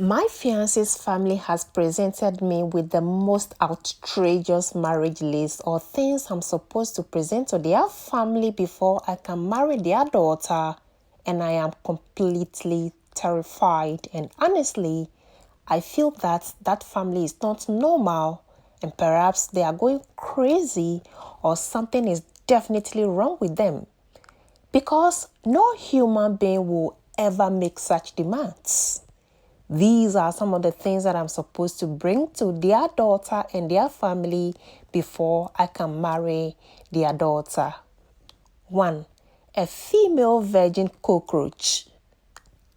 My fiance's family has presented me with the most outrageous marriage list or things I'm supposed to present to their family before I can marry their daughter, and I am completely terrified. And honestly, I feel that family is not normal, and perhaps they are going crazy or something is definitely wrong with them, because no human being will ever make such demands. These are some of the things that I'm supposed to bring to their daughter and their family before I can marry their daughter. 1. A female virgin cockroach.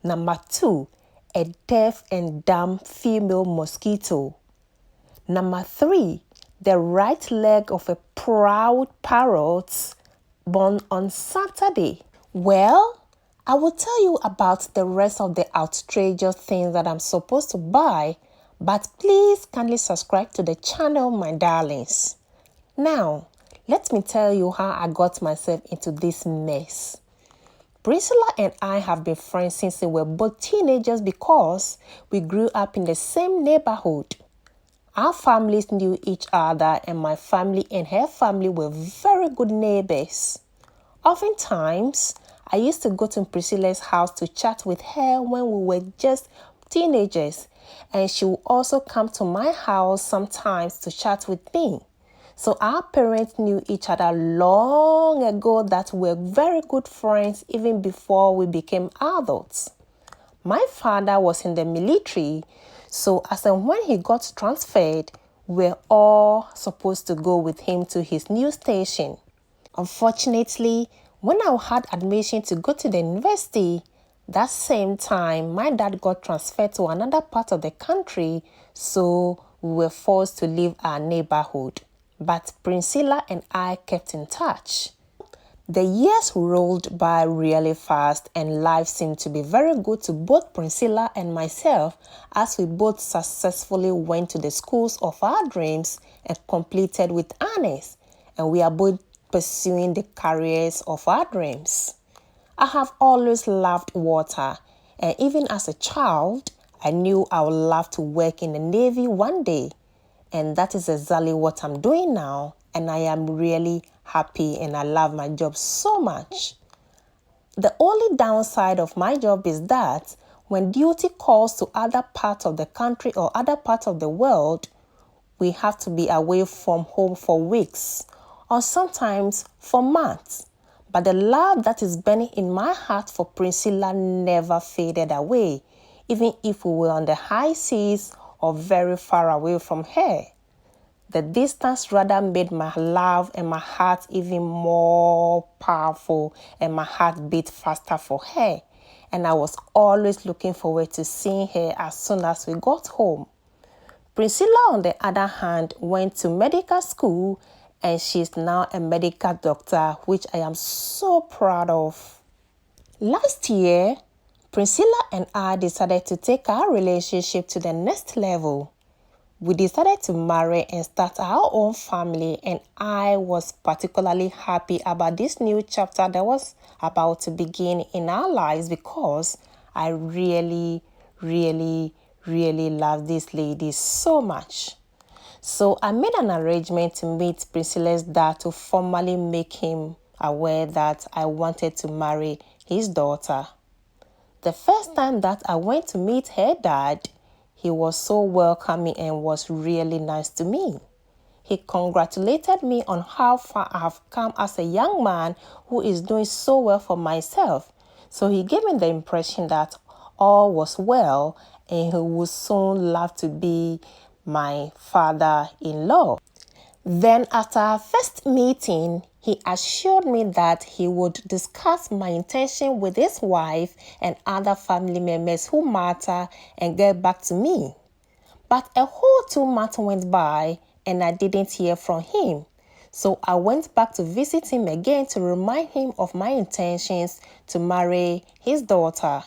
Number 2. A deaf and dumb female mosquito. Number 3. The right leg of a proud parrot born on Saturday. Well, I will tell you about the rest of the outrageous things that I'm supposed to buy, but please kindly subscribe to the channel, my darlings. Now, let me tell you how I got myself into this mess. Priscilla and I have been friends since we were both teenagers because we grew up in the same neighborhood. Our families knew each other, and my family and her family were very good neighbors. Oftentimes, I used to go to Priscilla's house to chat with her when we were just teenagers, and she would also come to my house sometimes to chat with me. So our parents knew each other long ago that we were very good friends even before we became adults. My father was in the military, so as and when he got transferred, we were all supposed to go with him to his new station. Unfortunately, when I had admission to go to the university, that same time, my dad got transferred to another part of the country, so we were forced to leave our neighborhood. But Priscilla and I kept in touch. The years rolled by really fast, and life seemed to be very good to both Priscilla and myself as we both successfully went to the schools of our dreams and completed with honors, and we are both pursuing the careers of our dreams. I have always loved water, and even as a child, I knew I would love to work in the Navy one day, and that is exactly what I'm doing now, and I am really happy and I love my job so much. The only downside of my job is that when duty calls to other parts of the country or other parts of the world, we have to be away from home for weeks or sometimes for months. But the love that is burning in my heart for Priscilla never faded away, even if we were on the high seas or very far away from her. The distance rather made my love and my heart even more powerful, and my heart beat faster for her. And I was always looking forward to seeing her as soon as we got home. Priscilla, on the other hand, went to medical school, and she's now a medical doctor, which I am so proud of. Last year, Priscilla and I decided to take our relationship to the next level. We decided to marry and start our own family, and I was particularly happy about this new chapter that was about to begin in our lives because I really love this lady so much. So I made an arrangement to meet Priscilla's dad to formally make him aware that I wanted to marry his daughter. The first time that I went to meet her dad, he was so welcoming and was really nice to me. He congratulated me on how far I have come as a young man who is doing so well for myself. So he gave me the impression that all was well and he would soon love to be my father-in-law. Then after our first meeting, he assured me that he would discuss my intention with his wife and other family members who matter and get back to me. But a whole 2 months went by and I didn't hear from him. So I went back to visit him again to remind him of my intentions to marry his daughter.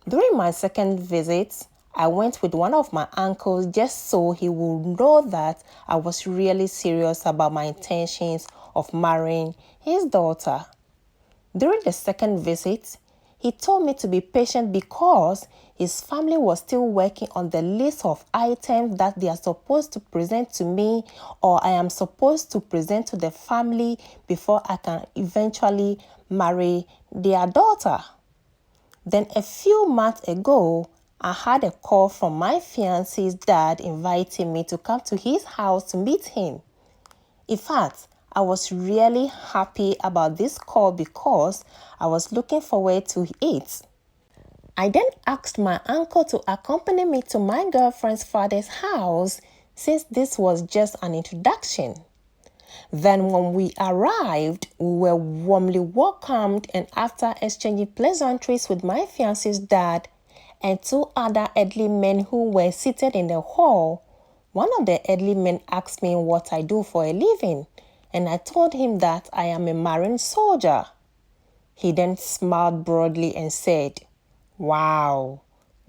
During my second visit, I went with one of my uncles just so he would know that I was really serious about my intentions of marrying his daughter. During the second visit, He told me to be patient because his family was still working on the list of items that they are supposed to present to me, or I am supposed to present to the family before I can eventually marry their daughter. Then a few months ago, I had a call from my fiance's dad inviting me to come to his house to meet him. In fact, I was really happy about this call because I was looking forward to it. I then asked my uncle to accompany me to my girlfriend's father's house since this was just an introduction. Then when we arrived, we were warmly welcomed, and after exchanging pleasantries with my fiance's dad and two other elderly men who were seated in the hall, one of the elderly men asked me what I do for a living, and I told him that I am a marine soldier. He then smiled broadly and said, "Wow,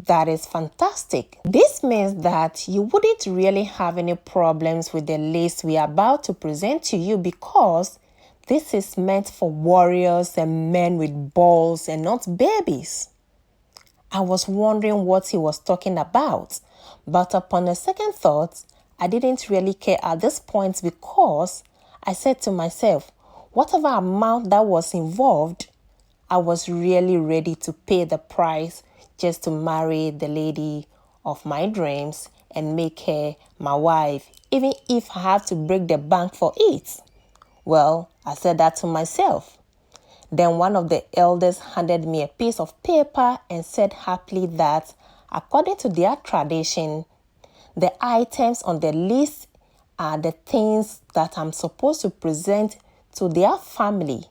that is fantastic. This means that you wouldn't really have any problems with the list we are about to present to you because this is meant for warriors and men with balls and not babies." I was wondering what he was talking about, but upon a second thought, I didn't really care at this point because I said to myself, whatever amount that was involved, I was really ready to pay the price just to marry the lady of my dreams and make her my wife, even if I have to break the bank for it. Well, I said that to myself. Then one of the elders handed me a piece of paper and said happily that, according to their tradition, the items on the list are the things that I'm supposed to present to their family.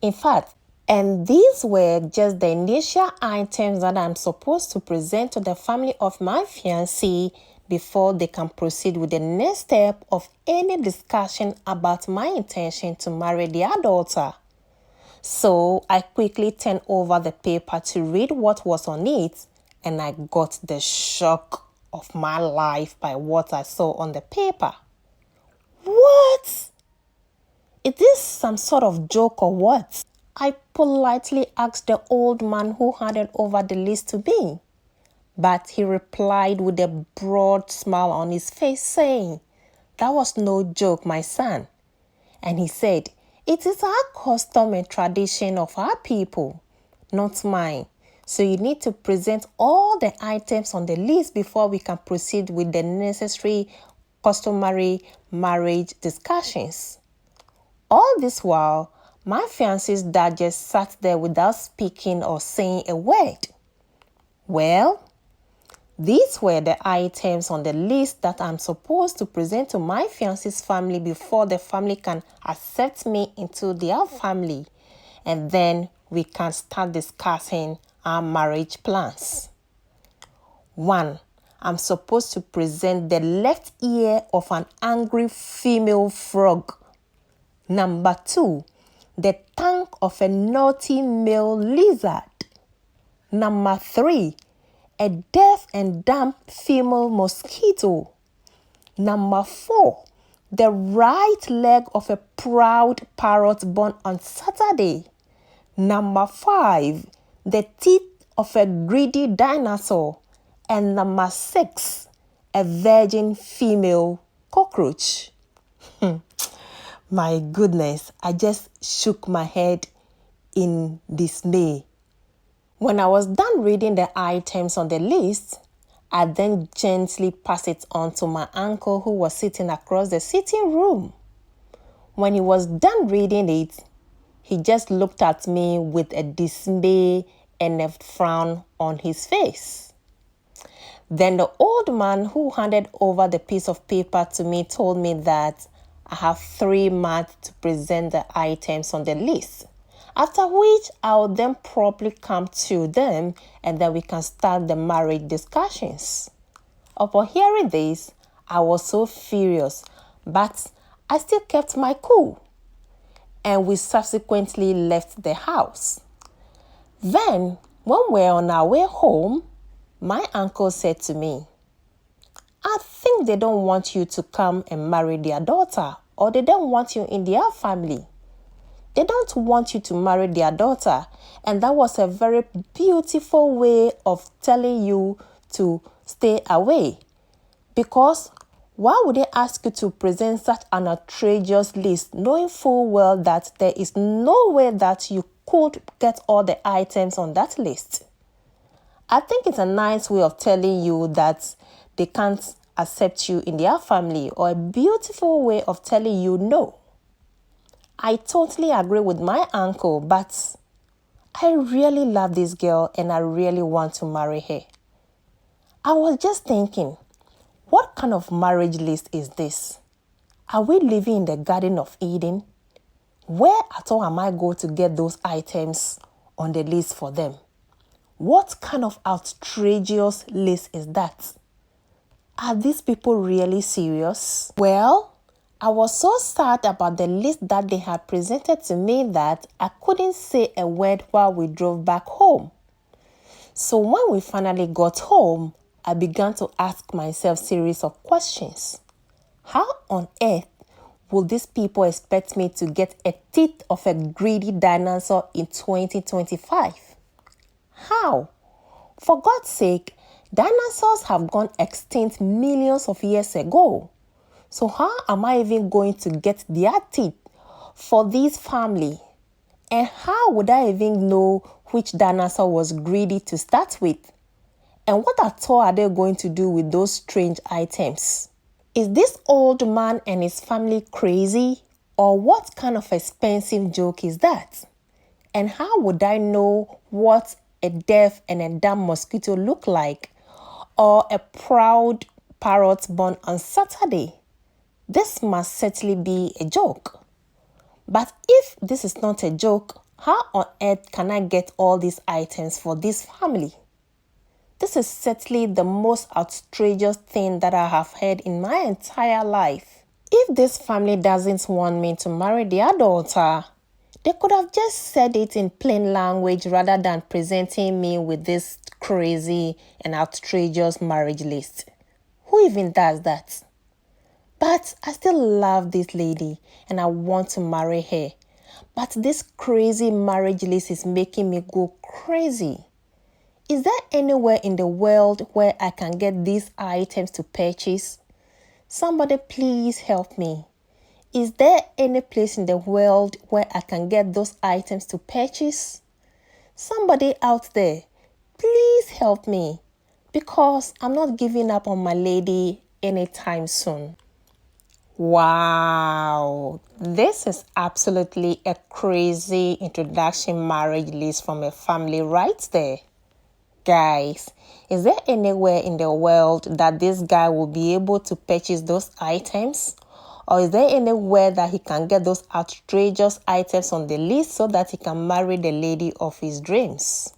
In fact, and these were just the initial items that I'm supposed to present to the family of my fiancé before they can proceed with the next step of any discussion about my intention to marry their daughter. So I quickly turned over the paper to read what was on it, and I got the shock of my life by what I saw on the paper. What? Is this some sort of joke or what? I politely asked the old man who handed over the list to me, but he replied with a broad smile on his face saying, "That was no joke, my son." And he said, "It is our custom and tradition of our people, not mine. So you need to present all the items on the list before we can proceed with the necessary customary marriage discussions." All this while, my fiance's dad just sat there without speaking or saying a word. Well, these were the items on the list that I'm supposed to present to my fiance's family before the family can accept me into their family, and then we can start discussing our marriage plans. 1. I'm supposed to present the left ear of an angry female frog. Number 2, the tongue of a naughty male lizard. Number 3, a deaf and dumb female mosquito. Number 4, the right leg of a proud parrot born on Saturday. Number 5, the teeth of a greedy dinosaur. And number 6, a virgin female cockroach. My goodness, I just shook my head in dismay. When I was done reading the items on the list, I then gently passed it on to my uncle who was sitting across the sitting room. When he was done reading it, he just looked at me with a dismay and a frown on his face. Then the old man who handed over the piece of paper to me told me that I have 3 months to present the items on the list, after which I will then properly come to them and then we can start the marriage discussions. Upon hearing this, I was so furious, but I still kept my cool, and we subsequently left the house. Then, when we were on our way home, my uncle said to me, "I think they don't want you to come and marry their daughter, or they don't want you in their family. They don't want you to marry their daughter. And that was a very beautiful way of telling you to stay away. Because why would they ask you to present such an outrageous list, knowing full well that there is no way that you could get all the items on that list? I think it's a nice way of telling you that they can't accept you in their family, or a beautiful way of telling you no. I totally agree with my uncle, but I really love this girl and I really want to marry her. I was just thinking, what kind of marriage list is this? Are we living in the Garden of Eden? Where at all am I going to get those items on the list for them? What kind of outrageous list is that? Are these people really serious? Well, I was so sad about the list that they had presented to me that I couldn't say a word while we drove back home. So when we finally got home, I began to ask myself a series of questions. How on earth will these people expect me to get a teeth of a greedy dinosaur in 2025? How? For God's sake, dinosaurs have gone extinct millions of years ago. So how am I even going to get their teeth for this family? And how would I even know which dinosaur was greedy to start with? And what at all are they going to do with those strange items? Is this old man and his family crazy? Or what kind of expensive joke is that? And how would I know what a deaf and a dumb mosquito look like? Or a proud parrot born on Saturday? This must certainly be a joke. But if this is not a joke, how on earth can I get all these items for this family? This is certainly the most outrageous thing that I have heard in my entire life. If this family doesn't want me to marry their daughter, they could have just said it in plain language rather than presenting me with this crazy and outrageous marriage list. Who even does that? But I still love this lady and I want to marry her. But this crazy marriage list is making me go crazy. Is there anywhere in the world where I can get these items to purchase? Somebody please help me. Is there any place in the world where I can get those items to purchase? Somebody out there, please help me, because I'm not giving up on my lady anytime soon. Wow, this is absolutely a crazy introduction marriage list from a family right there. Guys, is there anywhere in the world that this guy will be able to purchase those items? Or is there anywhere that he can get those outrageous items on the list so that he can marry the lady of his dreams?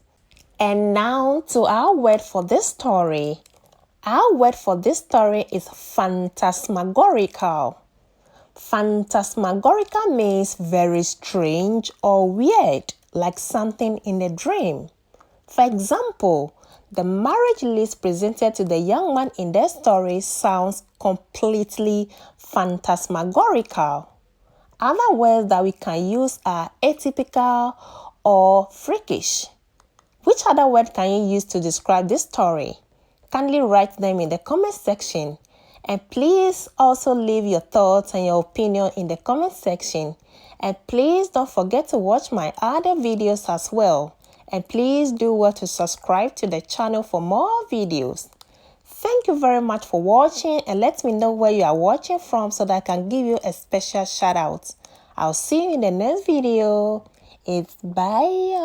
And now to our word for this story. Our word for this story is phantasmagorical. Phantasmagorical means very strange or weird, like something in a dream. For example, the marriage list presented to the young man in their story sounds completely phantasmagorical. Other words that we can use are atypical or freakish. Which other word can you use to describe this story? Kindly write them in the comment section. And please also leave your thoughts and your opinion in the comment section. And please don't forget to watch my other videos as well. And please do well to subscribe to the channel for more videos. Thank you very much for watching, and let me know where you are watching from so that I can give you a special shout out. I'll see you in the next video. It's bye.